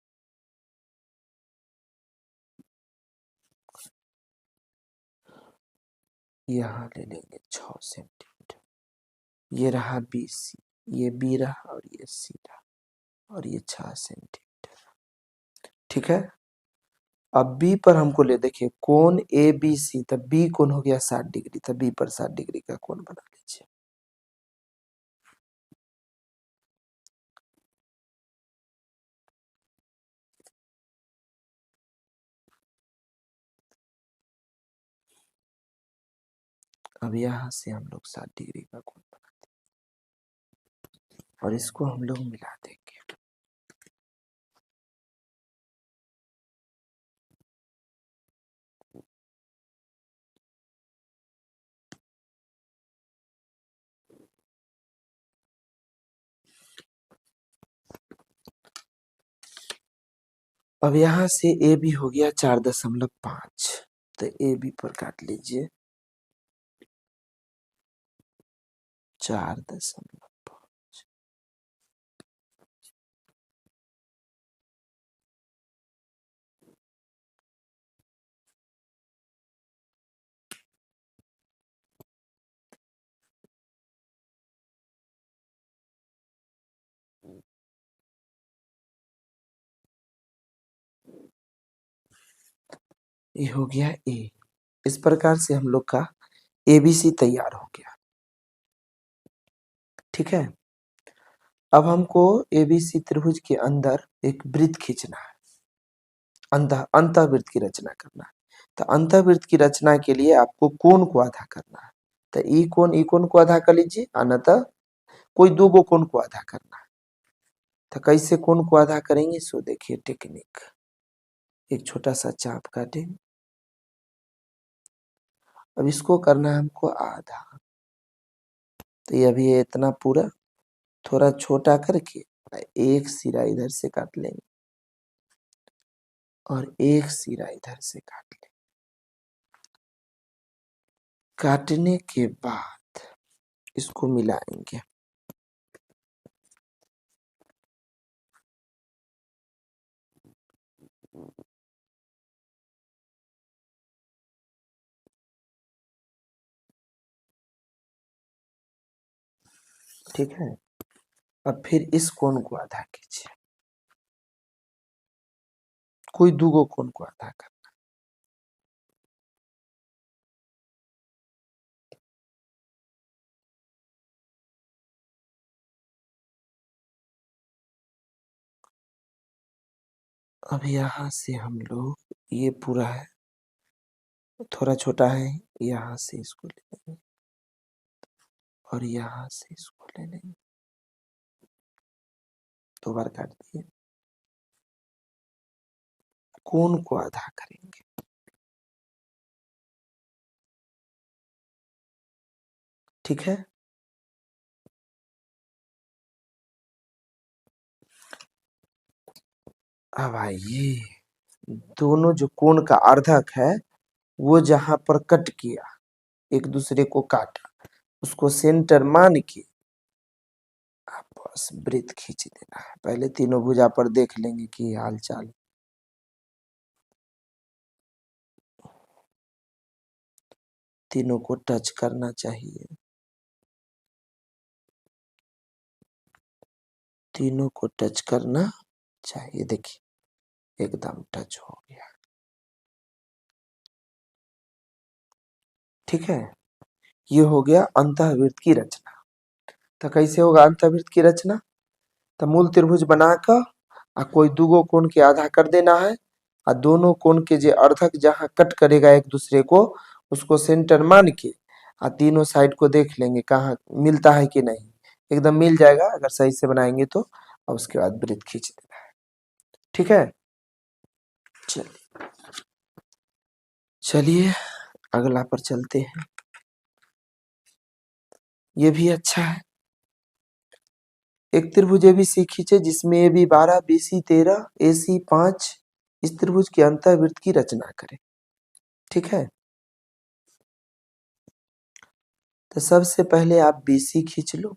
यहाँ ले लेंगे 6 सेंटीमीटर। ये रहा BC, ये B रहा और ये C रहा, और ये 6 सेंटीमीटर। ठीक है। अब B पर हमको ले, देखिए कोण ABC, तब B कोण हो गया 60 डिग्री, तब B पर 60 डिग्री का कोण बना लीजिए। अब यहाँ से हम लोग 60 डिग्री का कोण बनाते हैं और इसको हम लोग मिला देंगे। अब यहाँ से AB हो गया 4.5, तो AB पर काट लीजिए 4.5। ये हो गया A। इस प्रकार से हम लोग का ABC तैयार हो गया। ठीक है। अब हमको ABC त्रिभुज के अंदर एक वृत्त खींचना है, अंतःवृत्त की रचना करना है। तो अंतःवृत्त की रचना के लिए आपको कोण को आधा करना है। तो ई कोण को आधा कर लीजिए, अनतः कोई दो गो कोण को आधा करना है। तो कैसे कोण को आधा करेंगे, सो देखिए टेक्निक। एक छोटा सा चाप काटेंगे, अब इसको करना है हमको आधा। तो ये अभी ये इतना पूरा थोड़ा छोटा करके एक सिरा इधर से काट लेंगे और एक सिरा इधर से काट लेंगे। काटने के बाद इसको मिलाएंगे। ठीक है। अब फिर इस कोण को आधा कीजिए, कोई दूगो कोण को आधा कर। अब यहाँ से हम लोग, ये पूरा है, थोड़ा छोटा है, यहाँ से इसको ले लेंगे और यहाँ से इसको ले लेंगे। दो बार काट दिए, कोण को आधा करेंगे। ठीक है। अब आइए, दोनों जो कोण का अर्धक है वो जहां पर कट किया, एक दूसरे को काटा, उसको सेंटर मान के आप बस वृत्त खींच देना है। पहले तीनों भुजा पर देख लेंगे कि हाल चाल। तीनों को टच करना चाहिए, तीनों को टच करना चाहिए। देखिए एकदम टच हो गया। ठीक है। ये हो गया अंतःवृत्त की रचना। तो कैसे होगा अंतःवृत्त की रचना, तो मूल त्रिभुज बनाकर आ कोई दूगो कोण के आधा कर देना है, और दोनों कोण के जो अर्धक जहां कट करेगा एक दूसरे को, उसको सेंटर मान के आ तीनों साइड को देख लेंगे कहाँ मिलता है कि नहीं। एकदम मिल जाएगा अगर सही से बनाएंगे तो, और उसके बाद वृत्त खींच देना है। ठीक है। चलिए चलिए अगला पर चलते हैं। ये भी अच्छा है। एक त्रिभुज एबीसी खींचे जिसमें ए बी 12, BC 13, AC 5 इस त्रिभुज की अंतःवृत्त की रचना करें। ठीक है, तो सबसे पहले आप BC खींच लो,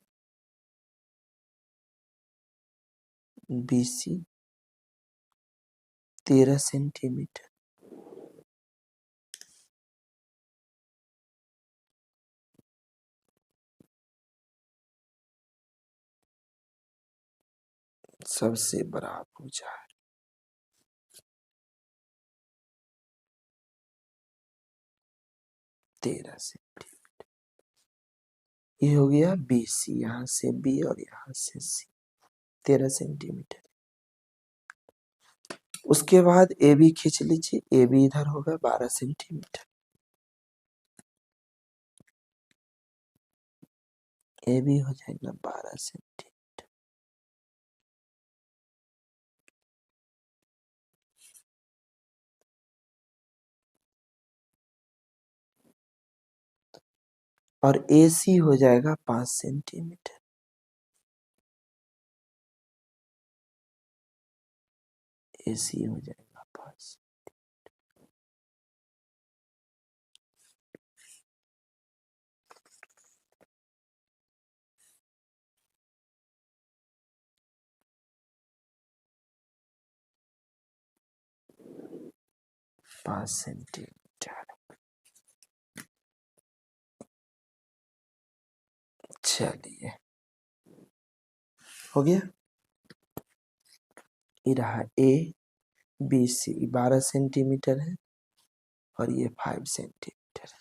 BC 13 सेंटीमीटर, सबसे बड़ा भुजा है। तेरह सेंटीमीटर, ये हो गया BC, यहाँ से B और यहाँ से C 13 सेंटीमीटर। उसके बाद AB खींच लीजिए, AB इधर होगा 12 सेंटीमीटर, AB हो जाएगा 12 सेंटीमीटर। और AC हो जाएगा 5 सेंटीमीटर, AC हो जाएगा 5 सेंटीमीटर। चलिए हो गया, ये रहा ABC 12 सेंटीमीटर है और ये 5 सेंटीमीटर है।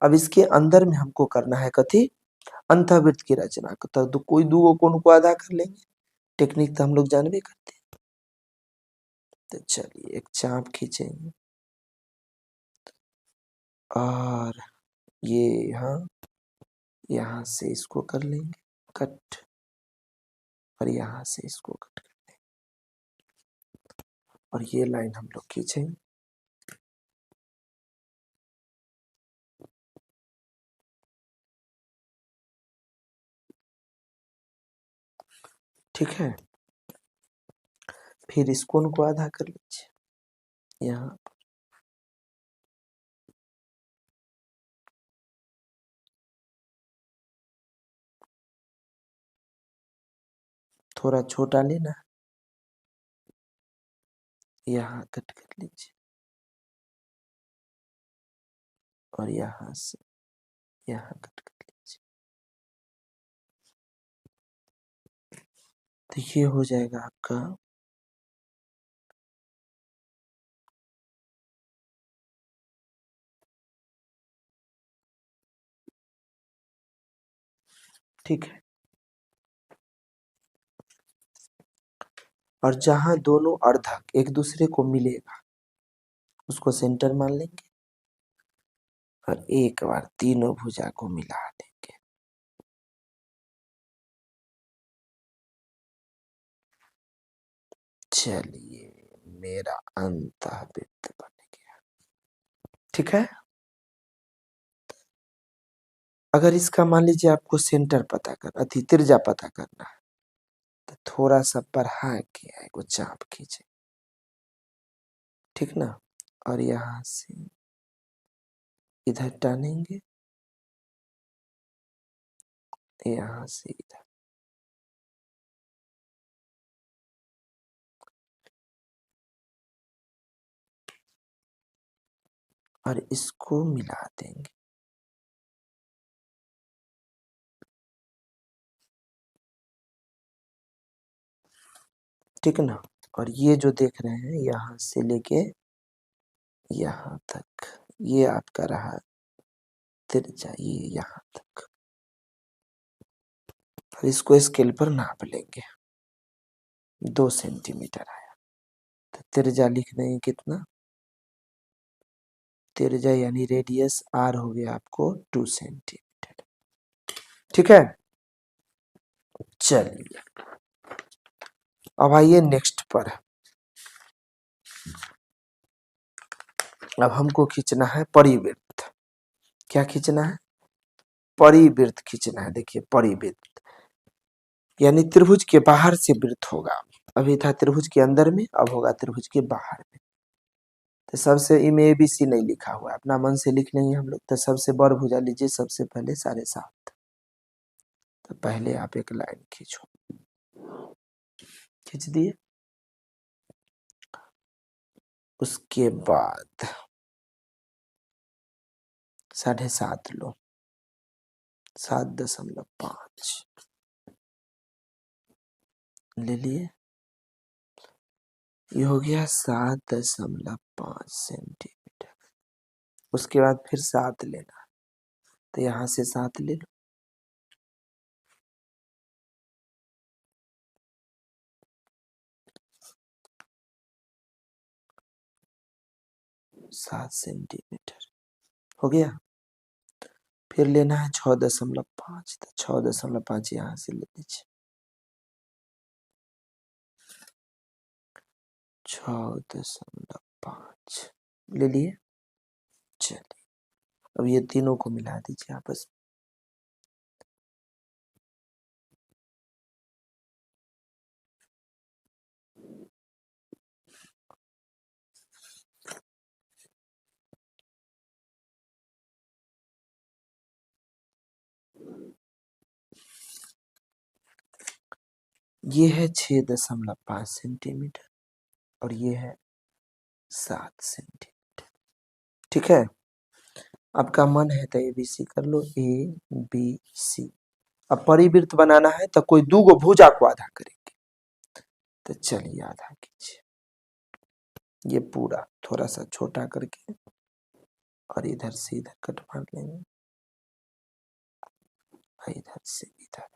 अब इसके अंदर में हमको करना है कथी, अंतःवृत्त की रचना। तो कोई दो कोण को आधा कर लेंगे, टेक्निक तो हम लोग जानबे करते हैं। तो चलिए एक चाप खींचेंगे और ये यहाँ से इसको कर लेंगे कट, और यहाँ से इसको कट कर देंगे, और ये लाइन हम लोग खींचेंगे। ठीक है, फिर इस कोण को आधा कर लीजिए, यहाँ थोड़ा छोटा लेना, यहाँ कट कर लीजिए, और यहाँ से यहाँ कट कर लीजिए। तो ये हो जाएगा आपका ठीक है। और जहां दोनों अर्धक एक दूसरे को मिलेगा उसको सेंटर मान लेंगे, और एक बार तीनों भुजा को मिला देंगे। चलिए मेरा अंतःवृत्त बन गया। ठीक है, अगर इसका मान लीजिए आपको सेंटर पता कर त्रिज्या पता करना है, तो थोड़ा सा बढ़ा के एगो चाप खींचे, ठीक ना, और यहाँ से इधर टानेंगे, यहाँ से इधर, और इसको मिला देंगे। ठीक ना, और ये जो देख रहे हैं यहाँ से लेके यहाँ तक, ये आपका रहा त्रिज्या, ये यहाँ तक। और इसको स्केल पर नाप लेंगे, 2 सेंटीमीटर आया। तो त्रिज्या लिख देंगे कितना, त्रिज्या यानी रेडियस R हो गया आपको 2 सेंटीमीटर। ठीक है, चलिए अब आइए नेक्स्ट पर। अब हमको खींचना है परिवृत्त। क्या खींचना है, परिवृत्त खींचना है। देखिए परिवृत्त, यानी त्रिभुज के बाहर से वृत्त होगा। अभी था त्रिभुज के अंदर में, अब होगा त्रिभुज के बाहर में। तो सबसे इमें ABC नहीं लिखा हुआ है, अपना मन से लिख लेंगे हम लोग। तो सबसे बड़ भुजा लीजिए सबसे पहले 7.5। तो पहले आप एक लाइन खींचो, खींच दिए। उसके बाद 7.5 लो, 7.5 ले लिए। ये हो गया 7.5 सेंटीमीटर। उसके बाद फिर 7 लेना, तो यहाँ से 7 ले लो। 7 सेंटीमीटर हो गया। फिर लेना है 6.5, तो 6.5 यहाँ से ले लीजिए। 6.5 ले लिए। चलिए अब ये तीनों को मिला दीजिए आपस में। ये है 6.5 सेंटीमीटर और ये है 7 सेंटीमीटर। ठीक है, आपका मन है तो ABC कर लो, ABC। अब परिवृत्त बनाना है तो कोई दो गो भुजा को आधा करेंगे। तो चलिए आधा कीजिए, ये पूरा थोड़ा सा छोटा करके और इधर से इधर कट मार लेंगे, इधर से इधर।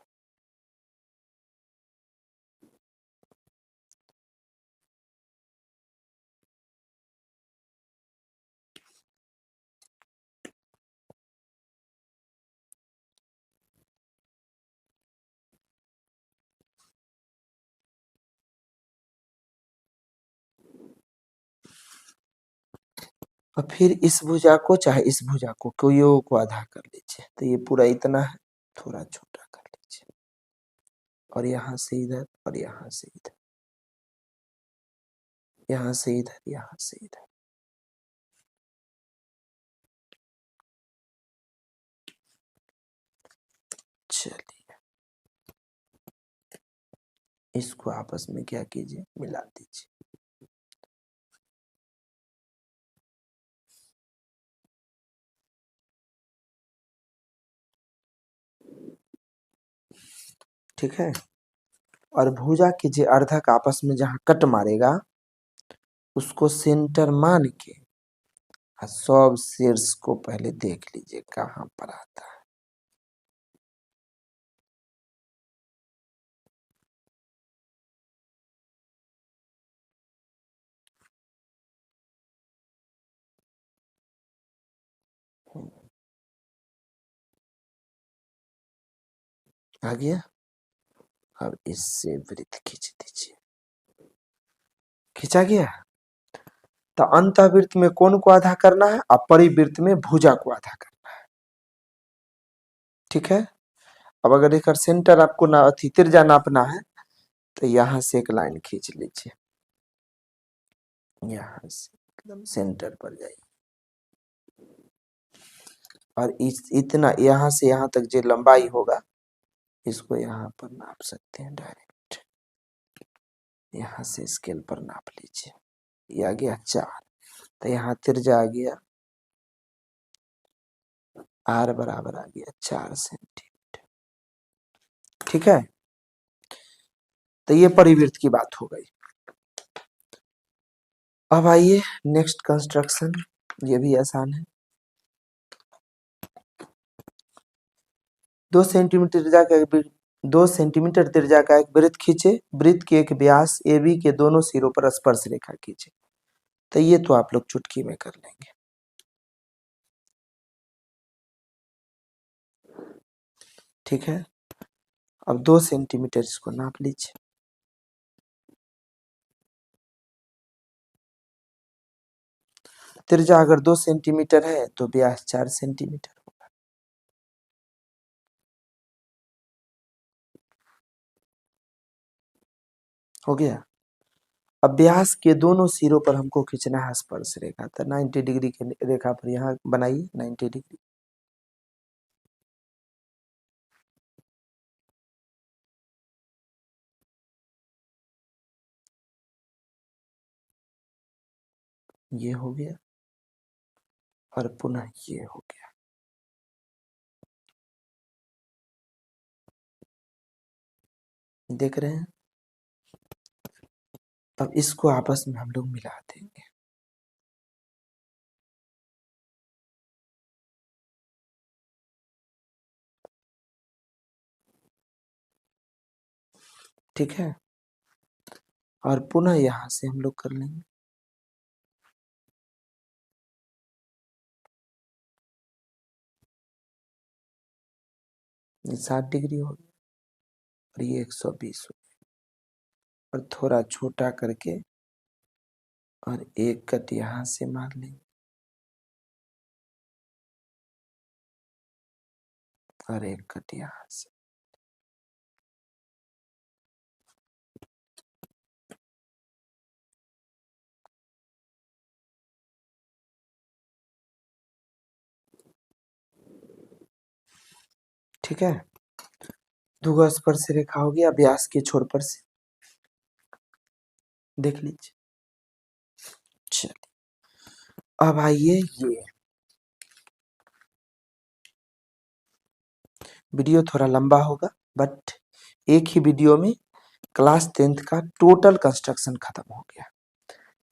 और फिर इस भुजा को चाहे इस भुजा को कोई को आधा कर लीजिए। तो ये पूरा इतना है, थोड़ा छोटा कर लीजिए, और यहाँ से इधर और यहाँ से इधर, यहाँ से इधर, यहाँ से इधर। चलिए इसको आपस में क्या कीजिए, मिला दीजिए। ठीक है, और भुजा के जो अर्धक आपस में जहाँ कट मारेगा उसको सेंटर मान के सब शीर्ष को पहले देख लीजिए कहाँ पर आता है। आ गया। अब इससे वृत्त खींच दीजिए, खींचा गया। तो अंतःवृत्त में कौन को आधा करना है, और परिवृत्त में भुजा को आधा करना है। ठीक है, अब अगर एक सेंटर आपको ना अथी त्रिज्या नापना है तो यहाँ से एक लाइन खींच लीजिए, यहाँ से एकदम सेंटर पर जाइए, और इतना यहाँ से यहाँ तक जो लंबाई होगा इसको यहाँ पर नाप सकते हैं डायरेक्ट। यहाँ से स्केल पर नाप लीजिए। ये आ गया 4, तो यहाँ त्रिज्या आ गया R बराबर आ गया 4 सेंटीमीटर। ठीक है, तो ये परिवृत्त की बात हो गई। अब आइए नेक्स्ट कंस्ट्रक्शन, ये भी आसान है। 2 सेंटीमीटर त्रिज्या का 2 सेंटीमीटर त्रिज्या का एक वृत्त खींचे, वृत्त के एक व्यास AB के दोनों सिरों पर स्पर्श रेखा खींचे। तो ये तो आप लोग चुटकी में कर लेंगे। ठीक है, अब 2 सेंटीमीटर इसको नाप लीजिए। त्रिज्या अगर 2 सेंटीमीटर है तो व्यास 4 सेंटीमीटर होगा। हो गया। अब व्यास के दोनों सिरों पर हमको खींचना है स्पर्श रेखा, तो 90 डिग्री की रेखा पर यहाँ बनाइए 90 डिग्री। ये हो गया और पुनः ये हो गया। देख रहे हैं। अब इसको आपस में हम लोग मिला देंगे। ठीक है, और पुनः यहां से हम लोग कर लेंगे। ये 60 डिग्री हो गया और ये 120 हो गया, और थोड़ा छोटा करके और एक कट यहां से मार लेंगे और एक कट यहां से। ठीक है, दुगो स्पर्श रेखा हो गया व्यास के छोर पर से, देख लीजिए। चलिए, अब आइए ये वीडियो थोड़ा लंबा होगा, बट एक ही वीडियो में क्लास 10th का टोटल कंस्ट्रक्शन खत्म हो गया।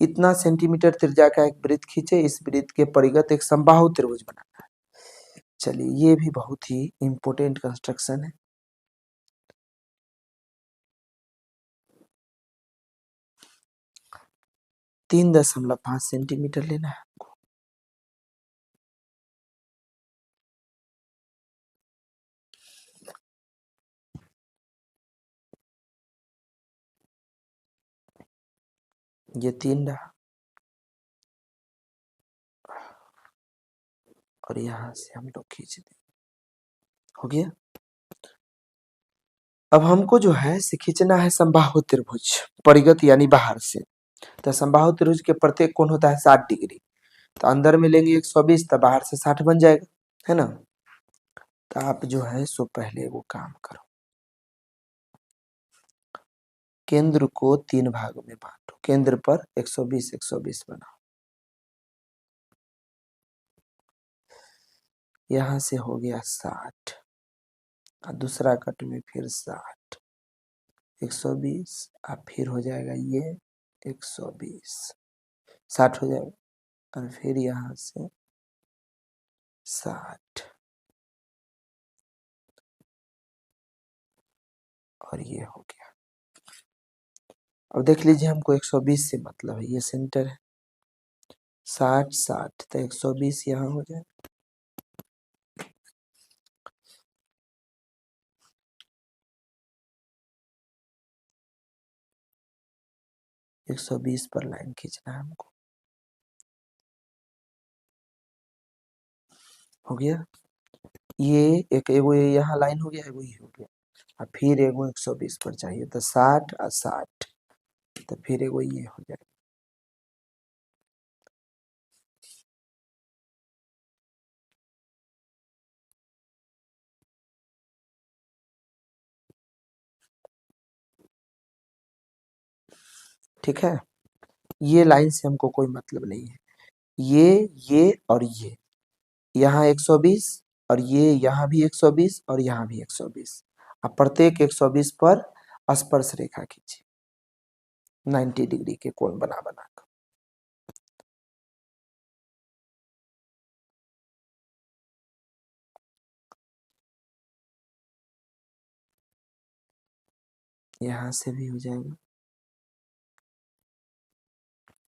इतना सेंटीमीटर त्रिज्या का एक वृत्त खींचे, इस वृत्त के परिगत एक समबाहु त्रिभुज बनाना है। चलिए, ये भी बहुत ही इंपॉर्टेंट कंस्ट्रक्शन है। 3.5 सेंटीमीटर लेना है आपको। ये 3 रहा और यहां से हम लोग खींच दें। हो गया। अब हमको जो है से खींचना है समबाहु त्रिभुज परिगत यानी बाहर से। तो समबाहु त्रिभुज के प्रत्येक कोण होता है 60 डिग्री। तो अंदर में लेंगे 120, तो बाहर से 60 बन जाएगा, है ना। तो आप जो है सो पहले वो काम करो, केंद्र को 3 भागों में बांटो, केंद्र पर 120 120 बनाओ। यहां से हो गया 60 और दूसरा कट में फिर 60 120 और फिर हो जाएगा ये 120 60 हो जाएगा और फिर यहां से 60 और ये हो गया। अब देख लीजिए, हमको 120 से मतलब है, ये सेंटर है। 60 60 तो 120 यहाँ हो जाए। एक 120 पर लाइन खींचना है हमको। हो गया। ये एक एगो यहाँ लाइन हो गया, एगो ये हो गया, और फिर एगो 120 पर चाहिए, तो 60 और 60 तो फिर एगो ये हो जाएगा। ठीक है, ये लाइन से हमको कोई मतलब नहीं है। ये और ये यहाँ 120 और ये यहाँ भी 120 और यहाँ भी 120। अब प्रत्येक 120 पर स्पर्श रेखा खींचिए 90 डिग्री के कोण बना बना कर। यहाँ से भी हो जाएगा,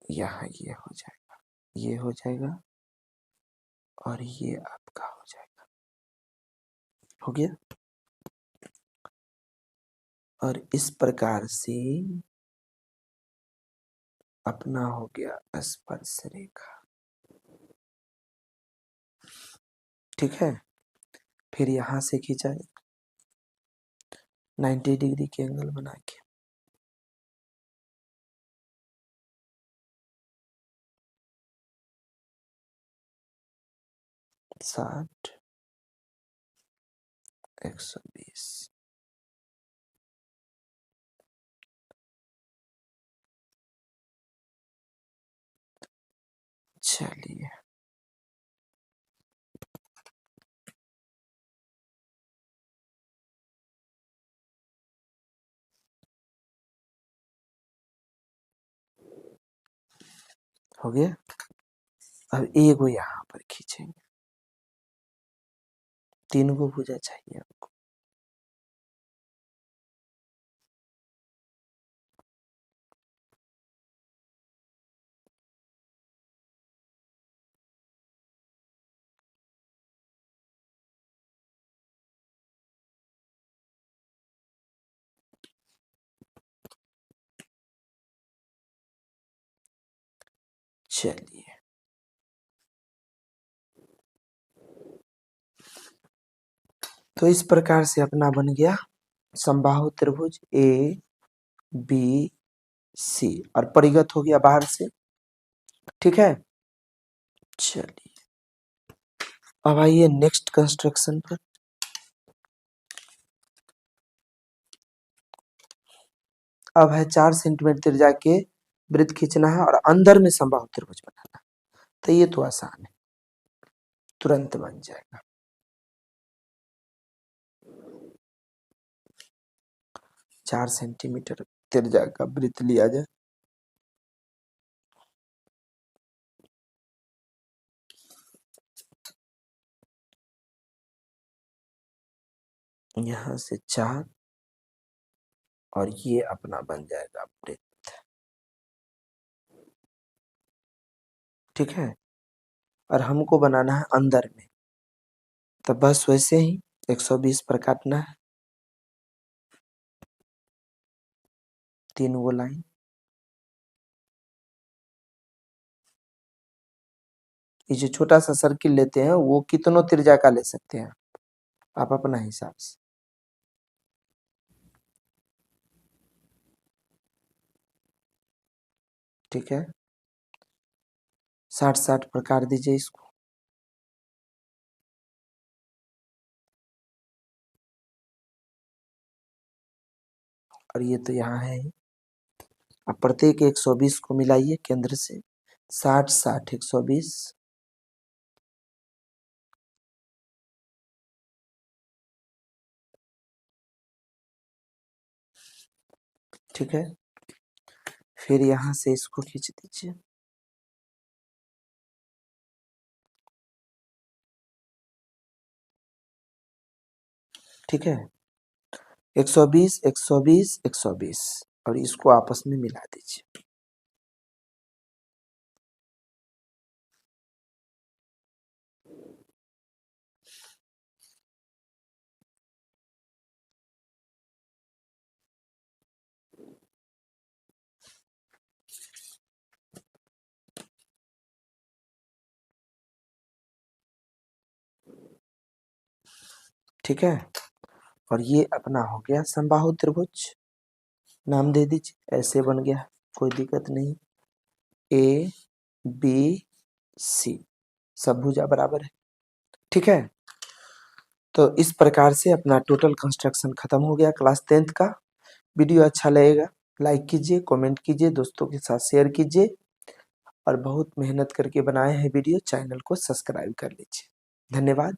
यहाँ ये हो जाएगा, ये हो जाएगा और ये आपका हो जाएगा। हो गया। और इस प्रकार से अपना हो गया स्पर्श रेखा। ठीक है, फिर यहां से खींचा 90 डिग्री के एंगल बना के 60 120। चलिए हो गया। अब एगो यहाँ पर खींचेंगे, 3 गो भुजा चाहिए हमको। चलिए तो इस प्रकार से अपना बन गया समबाहु त्रिभुज ए बी सी, और परिगत हो गया बाहर से। ठीक है, चलिए अब आइए नेक्स्ट कंस्ट्रक्शन पर। अब है 4 सेंटीमीटर त्रिज्या के वृत्त खींचना है और अंदर में समबाहु त्रिभुज बनाना। तो ये तो आसान है, तुरंत बन जाएगा। 4 सेंटीमीटर त्रिज्या का वृत्त लिया जाए, यहाँ से 4 और ये अपना बन जाएगा वृत्त। ठीक है, और हमको बनाना है अंदर में, तो बस वैसे ही 120 पर काटना है, 3 गो लाइन। ये जो छोटा सा सर्किल लेते हैं वो कितनों त्रिज्या का ले सकते हैं आप अपना हिसाब से। ठीक है, 60-60 पर काट दीजिए इसको। और ये तो यहाँ है ही। अब प्रत्येक 120 को मिलाइए केंद्र से, 60-60 120। ठीक है, फिर यहाँ से इसको खींच दीजिए। ठीक है, 120 120 120 और इसको आपस में मिला दीजिए। ठीक है, और ये अपना हो गया समबाहु त्रिभुज। नाम दे दीजिए, ऐसे बन गया, कोई दिक्कत नहीं। ए बी सी सब भुजा बराबर है। ठीक है, तो इस प्रकार से अपना टोटल कंस्ट्रक्शन खत्म हो गया क्लास 10th का। वीडियो अच्छा लगेगा लाइक कीजिए, कमेंट कीजिए, दोस्तों के साथ शेयर कीजिए, और बहुत मेहनत करके बनाए हैं वीडियो, चैनल को सब्सक्राइब कर लीजिए। धन्यवाद।